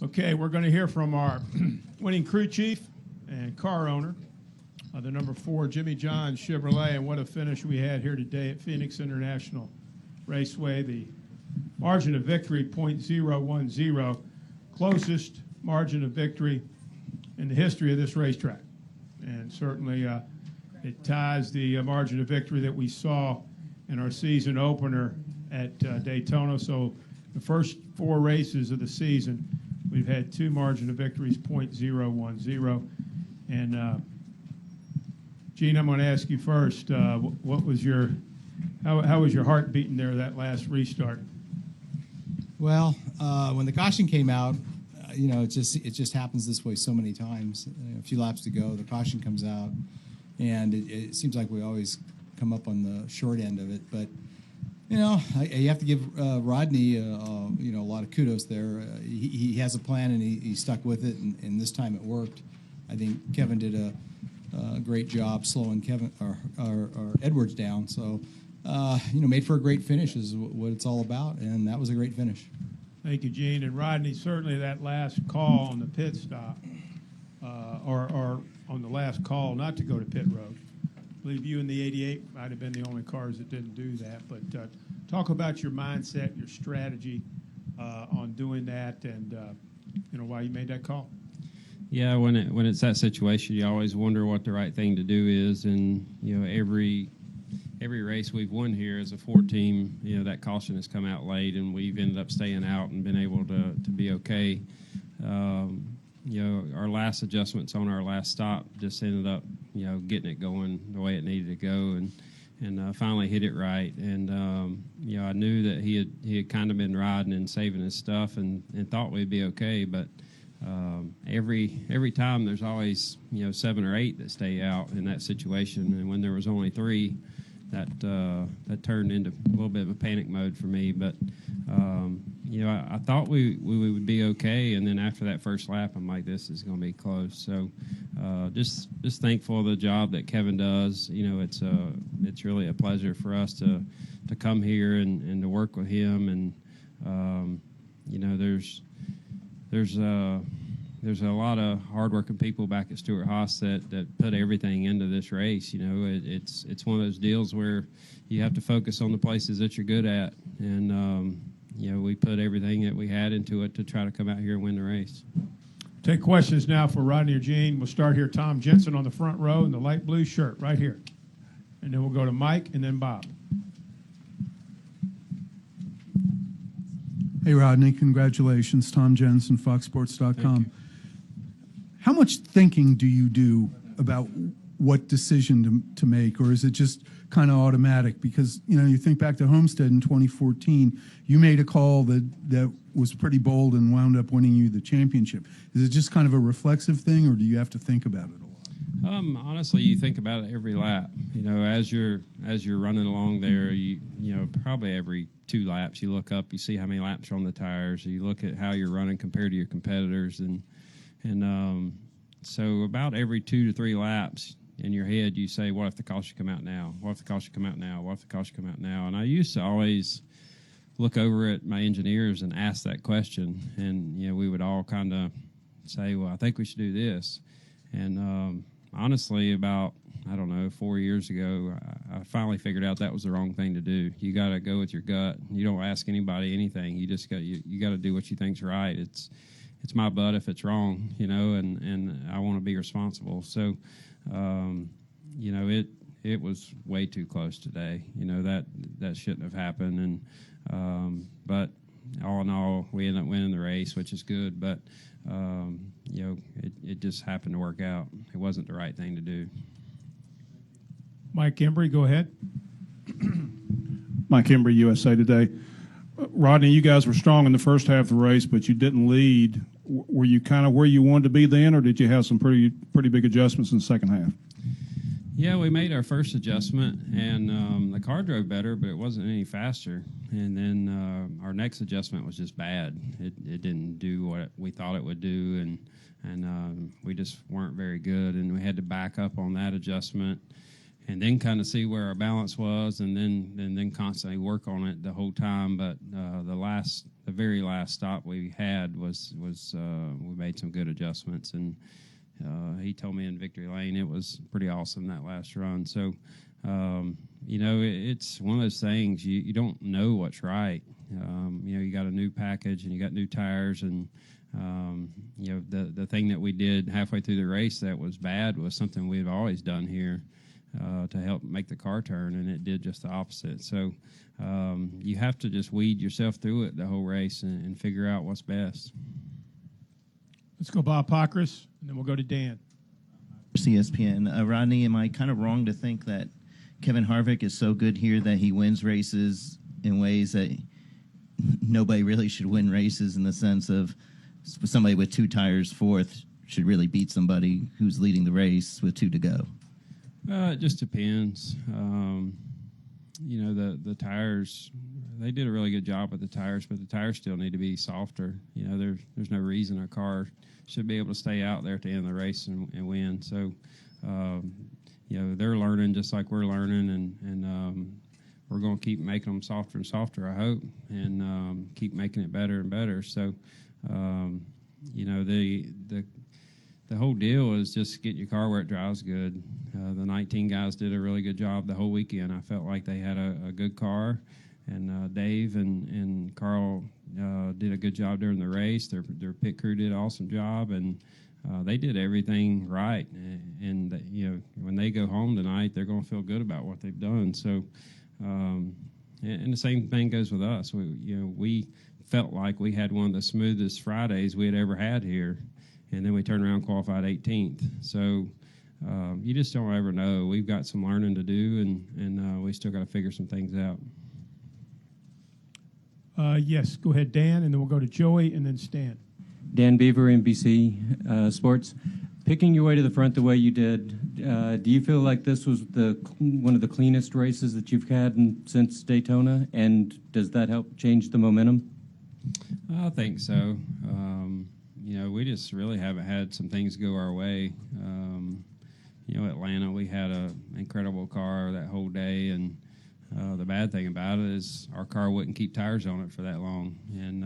Okay, we're going to hear from our winning crew chief and car owner, the number 4 Jimmy John Chevrolet, and what a finish we had here today at Phoenix International Raceway. The margin of victory, .010, closest margin of victory in the history of this racetrack. And certainly it ties the margin of victory that we saw in our season opener at Daytona. So the first 4 races of the season, we've had 2 margin of victories, .010. And Gene, I'm going to ask you first. What was your how was your heart beating there that last restart? Well, when the caution came out, it just happens this way so many times. A few laps to go, the caution comes out, and it seems like we always come up on the short end of it. But you have to give Rodney a lot of kudos there. He has a plan and he stuck with it, and this time it worked. I think Kevin did a great job slowing Edwards down. So made for a great finish is what it's all about, and that was a great finish. Thank you, Gene. And Rodney, certainly that last call on the pit stop, or on the last call not to go to pit road. I believe you and the 88 might have been the only cars that didn't do that. But talk about your mindset, your strategy on doing that, and why you made that call. Yeah, when it's that situation, you always wonder what the right thing to do is, and every race we've won here as a 4-team, that caution has come out late, and we've ended up staying out and been able to be okay. Our last adjustments on our last stop just ended up, getting it going the way it needed to go, and finally hit it right. And I knew that he had kind of been riding and saving his stuff, and thought we'd be okay, but every time there's always 7 or 8 that stay out in that situation, and when there was only 3, that turned into a little bit of a panic mode for me. But I thought we would be okay, and then after that first lap, I'm like, this is going to be close. So just thankful of the job that Kevin does. It's really a pleasure for us to come here and to work with him, and there's a lot of hardworking people back at Stewart Haas that put everything into this race. It's one of those deals where you have to focus on the places that you're good at, and we put everything that we had into it to try to come out here and win the race. Take questions now for Rodney or Gene. We'll start here. Tom Jensen on the front row in the light blue shirt right here, and then we'll go to Mike and then Bob. Hey, Rodney, congratulations. Tom Jensen, FoxSports.com. How much thinking do you do about what decision to make, or is it just kind of automatic? Because, you think back to Homestead in 2014, you made a call that was pretty bold and wound up winning you the championship. Is it just kind of a reflexive thing, or do you have to think about it a lot? Honestly, you think about it every lap. As you're running along there, probably every 2 laps you look up, you see how many laps are on the tires, or you look at how you're running compared to your competitors, and so about every 2 to 3 laps in your head, you say, what if the caution come out now? What if the caution come out now? What if the caution come out now? And I used to always look over at my engineers and ask that question, and we would all kind of say, well, I think we should do this. And honestly, about 4 years ago, I finally figured out that was the wrong thing to do. You got to go with your gut. You don't ask anybody anything. You just you got to do what you think's right. It's my butt if it's wrong, and I want to be responsible. So, it was way too close today. That shouldn't have happened. And but all in all, we ended up winning the race, which is good. But it just happened to work out. It wasn't the right thing to do. Mike Embry, go ahead. Mike Embry, USA Today. Rodney, you guys were strong in the first half of the race, but you didn't lead. Were you kind of where you wanted to be then, or did you have some pretty big adjustments in the second half? Yeah, we made our first adjustment, and the car drove better, but it wasn't any faster. And then our next adjustment was just bad. It didn't do what we thought it would do, and we just weren't very good. And we had to back up on that adjustment. and then kind of see where our balance was, and then constantly work on it the whole time. But the very last stop we had was we made some good adjustments, and he told me in Victory Lane it was pretty awesome that last run. So it's one of those things you don't know what's right. You got a new package and you got new tires, and the thing that we did halfway through the race that was bad was something we've always done here to help make the car turn, and it did just the opposite. So you have to just weed yourself through it the whole race and figure out what's best. Let's go Bob Pockris, and then we'll go to Dan. CSPN. Rodney, am I kind of wrong to think that Kevin Harvick is so good here that he wins races in ways that nobody really should win races, in the sense of somebody with 2 tires fourth should really beat somebody who's leading the race with 2 to go? It just depends. The tires, they did a really good job with the tires, but the tires still need to be softer. There's no reason a car should be able to stay out there at the end of the race and win. So, they're learning just like we're learning, and we're going to keep making them softer and softer, I hope, and keep making it better and better. So, the whole deal is just getting your car where it drives good. The 19 guys did a really good job the whole weekend. I felt like they had a good car, and Dave and Carl did a good job during the race. Their pit crew did an awesome job, and they did everything right. And when they go home tonight, they're going to feel good about what they've done. So, and the same thing goes with us. We felt like we had one of the smoothest Fridays we had ever had here, and then we turned around and qualified 18th. So you just don't ever know. We've got some learning to do, and we still got to figure some things out. Yes, go ahead, Dan, and then we'll go to Joey and then Stan. Dan Beaver, NBC Sports. Picking your way to the front the way you did, do you feel like this was one of the cleanest races that you've had since Daytona, and does that help change the momentum? I think so. We just really haven't had some things go our way. Atlanta, we had an incredible car that whole day, and the bad thing about it is our car wouldn't keep tires on it for that long. And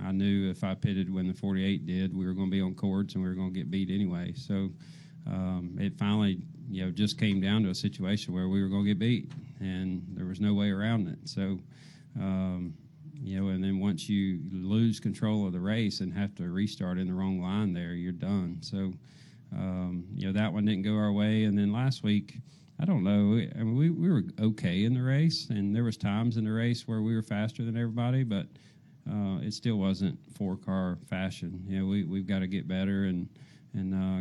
I knew if I pitted when the 48 did, we were going to be on cords and we were going to get beat anyway. So it finally, just came down to a situation where we were going to get beat, and there was no way around it. So, and then once you lose control of the race and have to restart in the wrong line there, you're done. So, that one didn't go our way. And then last week, I don't know. I mean, we were okay in the race, and there was times in the race where we were faster than everybody, but it still wasn't 4-car fashion. We've got to get better and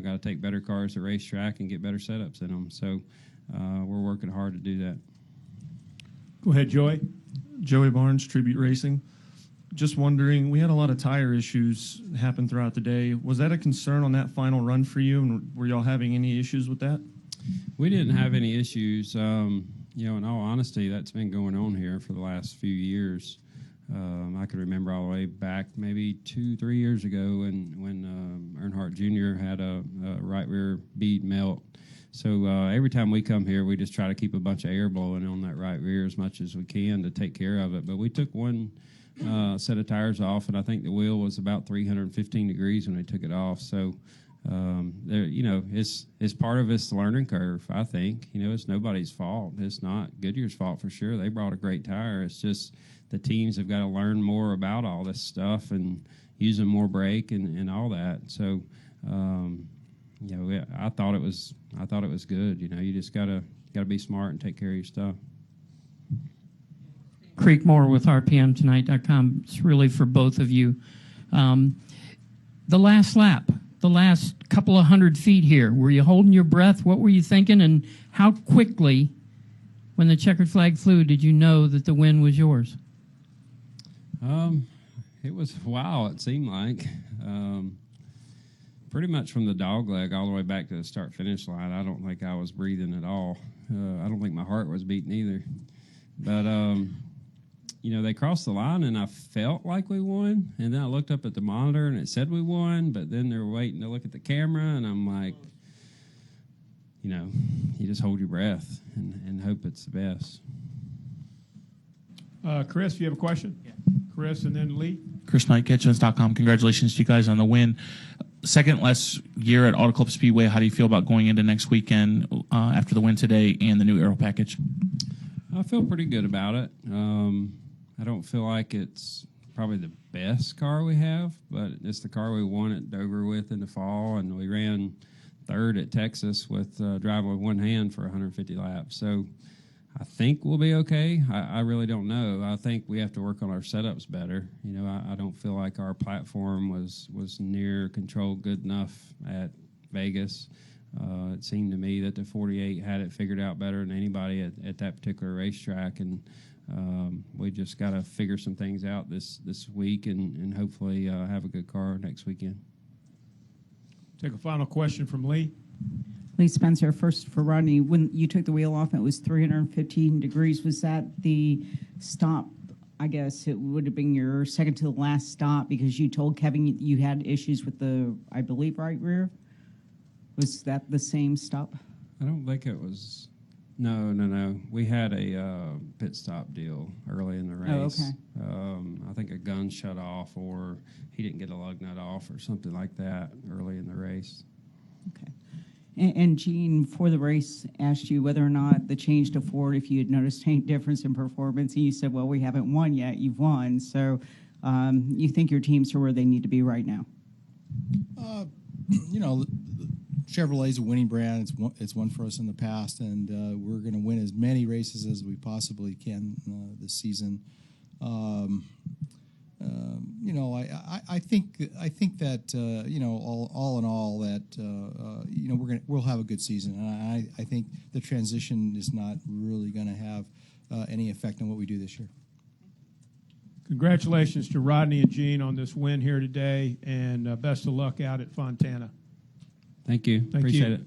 got to take better cars to racetrack and get better setups in them. So we're working hard to do that. Go ahead, Joey. Joey Barnes, Tribute Racing. Just wondering, we had a lot of tire issues happen throughout the day. Was that a concern on that final run for you, and were y'all having any issues with that? We didn't have any issues. In all honesty, that's been going on here for the last few years. I can remember all the way back maybe 2-3 years ago when Earnhardt Jr. had a right rear bead melt. So every time we come here, we just try to keep a bunch of air blowing on that right rear as much as we can to take care of it. But we took one set of tires off, and I think the wheel was about 315 degrees when we took it off. So it's part of this learning curve, I think. It's nobody's fault. It's not Goodyear's fault for sure. They brought a great tire. It's just the teams have got to learn more about all this stuff and using more brake and all that. So, I thought it was good. You just gotta be smart and take care of your stuff. Creekmore with RPMtonight.com. It's really for both of you. The last lap, the last couple of 100 feet here, were you holding your breath? What were you thinking? And how quickly, when the checkered flag flew, did you know that the win was yours? It was wow, it seemed like. Pretty much from the dog leg all the way back to the start-finish line, I don't think I was breathing at all. I don't think my heart was beating either. But, they crossed the line, and I felt like we won. And then I looked up at the monitor, and it said we won. But then they were waiting to look at the camera, and I'm like, you just hold your breath and hope it's the best. Chris, you have a question? Yeah. Chris, and then Lee. Chris Knight, catchfence.com. Congratulations to you guys on the win. Second last year at Auto Club Speedway. How do you feel about going into next weekend after the win today and the new aero package? I feel pretty good about it. I don't feel like it's probably the best car we have, but it's the car we won at Dover with in the fall, and we ran third at Texas with driving with one hand for 150 laps. So I think we'll be okay. I really don't know. I think we have to work on our setups better. I don't feel like our platform was near controlled good enough at Vegas. It seemed to me that the 48 had it figured out better than anybody at that particular racetrack, and we just got to figure some things out this week and hopefully have a good car next weekend. Take a final question from Lee. Lee Spencer, first for Rodney. When you took the wheel off, it was 315 degrees. Was that the stop? I guess it would have been your second to the last stop because you told Kevin you had issues with the, I believe, right rear. Was that the same stop? I don't think it was. No. We had a pit stop deal early in the race. Oh, okay. I think a gun shut off, or he didn't get a lug nut off, or something like that early in the race. Okay. And Gene, before the race, asked you whether or not the change to Ford, if you had noticed any difference in performance, and you said, well, we haven't won yet. You've won. So you think your teams are where they need to be right now? Chevrolet's a winning brand. It's won for us in the past, and we're going to win as many races as we possibly can this season. I think that all in all that we'll have a good season, and I think the transition is not really going to have any effect on what we do this year. Congratulations to Rodney and Gene on this win here today, and best of luck out at Fontana. Thank you. Thank Appreciate you. it.